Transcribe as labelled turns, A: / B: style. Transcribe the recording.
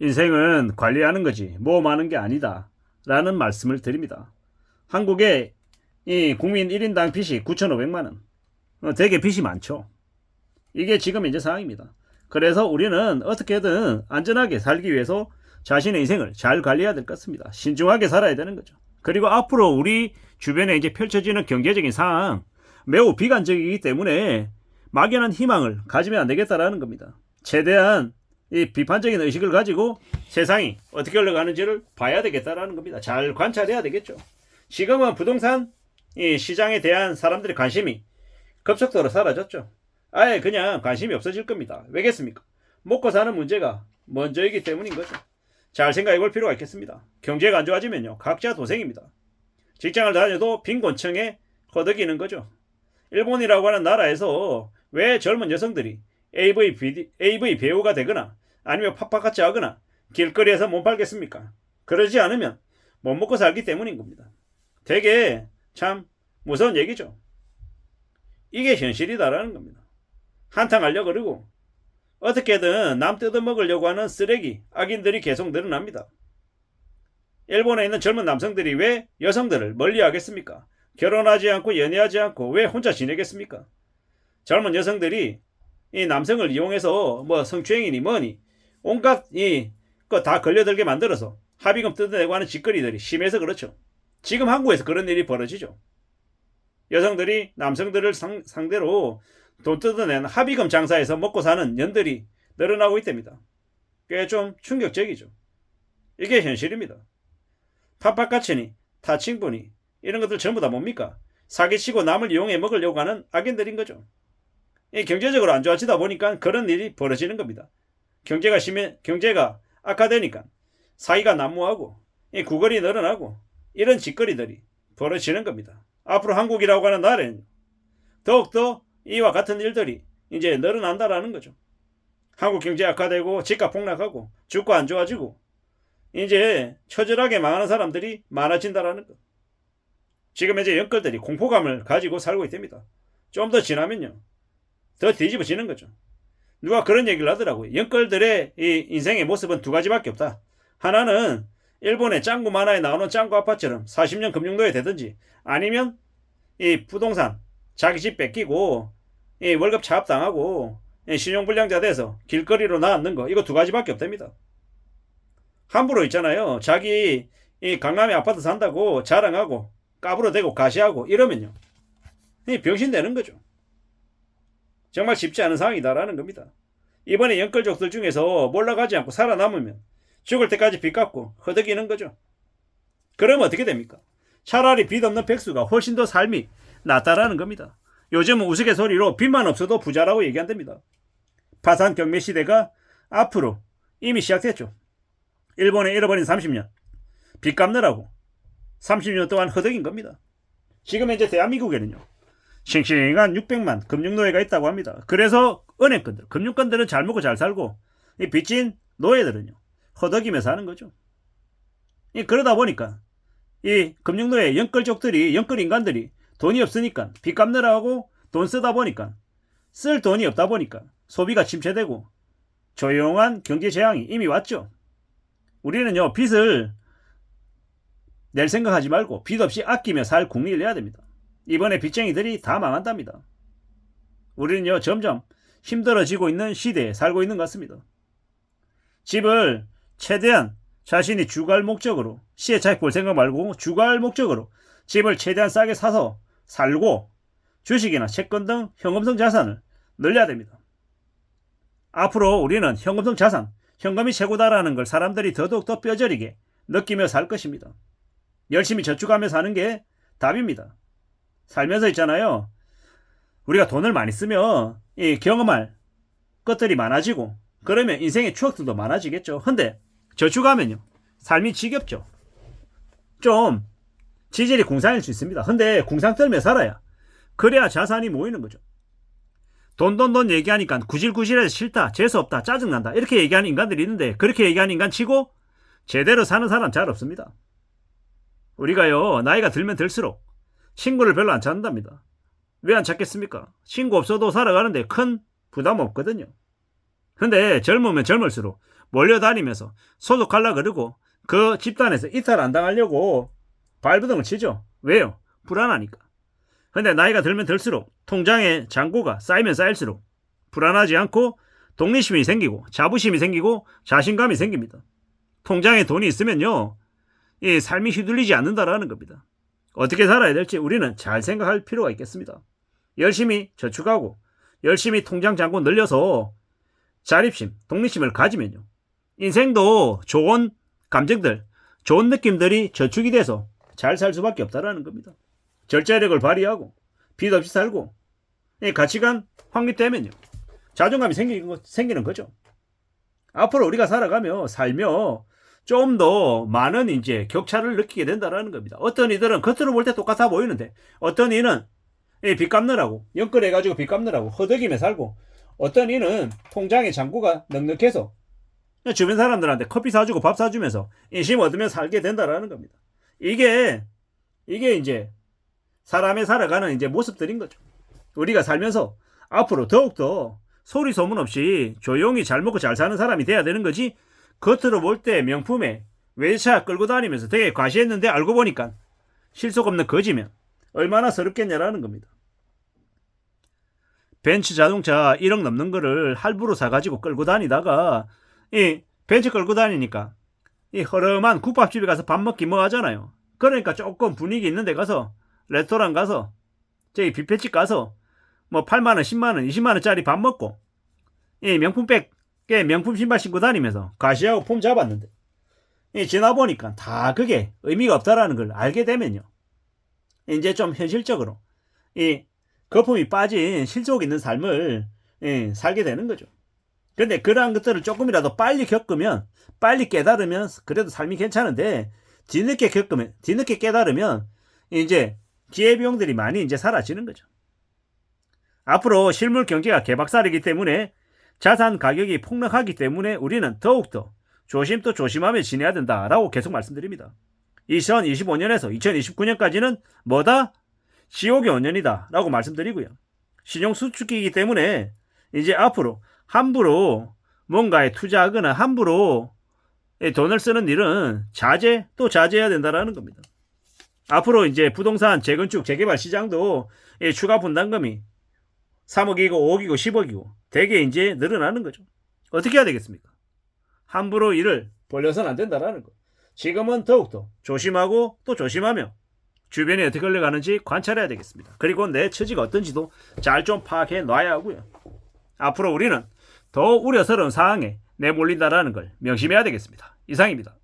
A: 인생은 관리하는 거지 모험하는 게 아니다 라는 말씀을 드립니다. 한국의 이 국민 1인당 빚이 9,500만 원. 되게 빚이 많죠. 이게 지금 현재 상황입니다. 그래서 우리는 어떻게든 안전하게 살기 위해서 자신의 인생을 잘 관리해야 될 것 같습니다. 신중하게 살아야 되는 거죠. 그리고 앞으로 우리 주변에 이제 펼쳐지는 경제적인 상황 매우 비관적이기 때문에 막연한 희망을 가지면 안 되겠다라는 겁니다. 최대한 이 비판적인 의식을 가지고 세상이 어떻게 흘러가는지를 봐야 되겠다라는 겁니다. 잘 관찰해야 되겠죠. 지금은 부동산 이 시장에 대한 사람들의 관심이 급속도로 사라졌죠. 아예 그냥 관심이 없어질 겁니다. 왜겠습니까? 먹고 사는 문제가 먼저이기 때문인 거죠. 잘 생각해 볼 필요가 있겠습니다. 경제가 안 좋아지면요 각자 도생입니다. 직장을 다녀도 빈곤층에 허덕이는 거죠. 일본이라고 하는 나라에서 왜 젊은 여성들이 AV 배우가 되거나 아니면 팝팝같이 하거나 길거리에서 못 팔겠습니까? 그러지 않으면 못 먹고 살기 때문인 겁니다. 되게 참 무서운 얘기죠. 이게 현실이다라는 겁니다. 한탕하려고 그러고 어떻게든 남 뜯어먹으려고 하는 쓰레기 악인들이 계속 늘어납니다. 일본에 있는 젊은 남성들이 왜 여성들을 멀리하겠습니까? 결혼하지 않고 연애하지 않고 왜 혼자 지내겠습니까? 젊은 여성들이 이 남성을 이용해서 뭐 성추행이니 뭐니 온갖 거 다 걸려들게 만들어서 합의금 뜯어내고 하는 짓거리들이 심해서 그렇죠. 지금 한국에서 그런 일이 벌어지죠. 여성들이 남성들을 상대로 돈 뜯어내는 합의금 장사에서 먹고 사는 년들이 늘어나고 있답니다. 꽤 좀 충격적이죠. 이게 현실입니다. 팝팝카츠니 타칭분이 이런 것들 전부 다 뭡니까? 사기치고 남을 이용해 먹으려고 하는 악인들인 거죠. 경제적으로 안 좋아지다 보니까 그런 일이 벌어지는 겁니다. 경제가 악화되니까 사기가 난무하고 구걸이 늘어나고 이런 짓거리들이 벌어지는 겁니다. 앞으로 한국이라고 하는 나라에는 더욱더 이와 같은 일들이 이제 늘어난다라는 거죠. 한국 경제 악화되고 집값 폭락하고 주가 안 좋아지고 이제 처절하게 망하는 사람들이 많아진다라는 것. 지금 이제 영끌들이 공포감을 가지고 살고 있답니다. 좀 더 지나면요 더 뒤집어지는 거죠. 누가 그런 얘기를 하더라고요. 영끌들의 이 인생의 모습은 두 가지밖에 없다. 하나는 일본의 짱구 만화에 나오는 짱구 아파트처럼 40년 금융노예 되든지 아니면 이 부동산 자기 집 뺏기고 이 월급 차압당하고 신용불량자 돼서 길거리로 나앉는 거 이거 두 가지밖에 없답니다. 함부로 있잖아요. 자기 이 강남에 아파트 산다고 자랑하고 까불어대고 가시하고 이러면요 병신 되는 거죠. 정말 쉽지 않은 상황이다라는 겁니다. 이번에 영끌족들 중에서 몰락하지 않고 살아남으면 죽을 때까지 빚 갚고 허덕이는 거죠. 그러면 어떻게 됩니까? 차라리 빚 없는 백수가 훨씬 더 삶이 낫다라는 겁니다. 요즘은 우스갯소리로 빚만 없어도 부자라고 얘기한답니다. 파산 경매 시대가 앞으로 이미 시작됐죠. 일본에 잃어버린 30년 빚 갚느라고 30년 동안 허덕인 겁니다. 지금 현재 대한민국에는요 싱싱한 600만 금융노예가 있다고 합니다. 그래서 은행권들, 금융권들은 잘 먹고 잘 살고 이 빚진 노예들은요 허덕이면서 하는 거죠. 그러다 보니까 이 금융노예 영끌인간들이 돈이 없으니까 빚 갚느라고 돈 쓰다 보니까 쓸 돈이 없다 보니까 소비가 침체되고 조용한 경제 재앙이 이미 왔죠. 우리는요 빚을 낼 생각하지 말고 빚 없이 아끼며 살 국리를 해야 됩니다. 이번에 빚쟁이들이 다 망한답니다. 우리는요 점점 힘들어지고 있는 시대에 살고 있는 것 같습니다. 집을 최대한 자신이 주거할 목적으로 시에 차익 볼 생각 말고 주거할 목적으로 집을 최대한 싸게 사서 살고 주식이나 채권 등 현금성 자산을 늘려야 됩니다. 앞으로 우리는 현금성 자산, 현금이 최고다라는 걸 사람들이 더더욱 뼈저리게 느끼며 살 것입니다. 열심히 저축하며 사는 게 답입니다. 살면서 있잖아요. 우리가 돈을 많이 쓰면 이 경험할 것들이 많아지고 그러면 인생의 추억들도 많아지겠죠. 근데 저축하면요 삶이 지겹죠. 좀 지질이 궁상일 수 있습니다. 근데 궁상 떨며 살아야 그래야 자산이 모이는 거죠. 돈 얘기하니까 구질구질해서 싫다, 재수없다, 짜증난다 이렇게 얘기하는 인간들이 있는데 그렇게 얘기하는 인간 치고 제대로 사는 사람 잘 없습니다. 우리가요 나이가 들면 들수록 친구를 별로 안 찾는답니다. 왜 안 찾겠습니까? 친구 없어도 살아가는데 큰 부담 없거든요. 근데 젊으면 젊을수록 몰려다니면서 소속하려고 그러고 그 집단에서 이탈 안 당하려고 발버둥을 치죠. 왜요? 불안하니까. 근데 나이가 들면 들수록 통장에 잔고가 쌓이면 쌓일수록 불안하지 않고 독립심이 생기고 자부심이 생기고 자신감이 생깁니다. 통장에 돈이 있으면요, 이 삶이 휘둘리지 않는다라는 겁니다. 어떻게 살아야 될지 우리는 잘 생각할 필요가 있겠습니다. 열심히 저축하고 열심히 통장 잔고 늘려서 자립심, 독립심을 가지면요, 인생도 좋은 감정들, 좋은 느낌들이 저축이 돼서 잘 살 수밖에 없다라는 겁니다. 절제력을 발휘하고 빚 없이 살고 가치관 확립되면요, 자존감이 생기는 거죠. 앞으로 우리가 살며 좀 더 많은 이제 격차를 느끼게 된다라는 겁니다. 어떤 이들은 겉으로 볼 때 똑같아 보이는데 어떤 이는 빚 갚느라고 연끌해가지고 빚 갚느라고 허덕이며 살고, 어떤 이는 통장에 잔고가 넉넉해서 주변 사람들한테 커피 사주고 밥 사주면서 인심 얻으며 살게 된다라는 겁니다. 이게 이제 사람의 살아가는 이제 모습들인 거죠. 우리가 살면서 앞으로 더욱더 소리 소문 없이 조용히 잘 먹고 잘 사는 사람이 돼야 되는 거지, 겉으로 볼 때 명품에 외제차 끌고 다니면서 되게 과시했는데 알고 보니까 실속 없는 거지면 얼마나 서럽겠냐라는 겁니다. 벤츠 자동차 1억 넘는 거를 할부로 사가지고 끌고 다니다가 이 벤츠 끌고 다니니까 이 허름한 국밥집에 가서 밥 먹기 뭐 하잖아요. 그러니까 조금 분위기 있는 데 가서 레스토랑 가서 저기 뷔페집 가서 뭐 8만원, 10만원, 20만원짜리 밥 먹고 이 명품백에 명품 신발 신고 다니면서 가시하고 폼 잡았는데 지나보니까 다 그게 의미가 없다라는 걸 알게 되면요, 이제 좀 현실적으로 이 거품이 빠진 실속 있는 삶을 살게 되는 거죠. 근데 그러한 것들을 조금이라도 빨리 겪으면, 빨리 깨달으면 그래도 삶이 괜찮은데, 뒤늦게 깨달으면 이제 기회비용들이 많이 이제 사라지는 거죠. 앞으로 실물 경제가 개박살이기 때문에 자산 가격이 폭락하기 때문에 우리는 더욱더 조심 또 조심하며 지내야 된다라고 계속 말씀드립니다. 2025년에서 2029년까지는 뭐다? 지옥의 5년이다 라고 말씀드리고요. 신용수축기이기 때문에 이제 앞으로 함부로 뭔가에 투자하거나 함부로 돈을 쓰는 일은 자제해야 된다라는 겁니다. 앞으로 이제 부동산 재건축 재개발 시장도 추가 분담금이 3억이고 5억이고 10억이고 되게 이제 늘어나는 거죠. 어떻게 해야 되겠습니까? 함부로 일을 벌려서는 안 된다라는 거. 지금은 더욱더 조심하고 또 조심하며 주변이 어떻게 흘러가는지 관찰해야 되겠습니다. 그리고 내 처지가 어떤지도 잘 좀 파악해 놔야 하고요. 앞으로 우리는 더 우려스러운 상황에 내몰린다라는 걸 명심해야 되겠습니다. 이상입니다.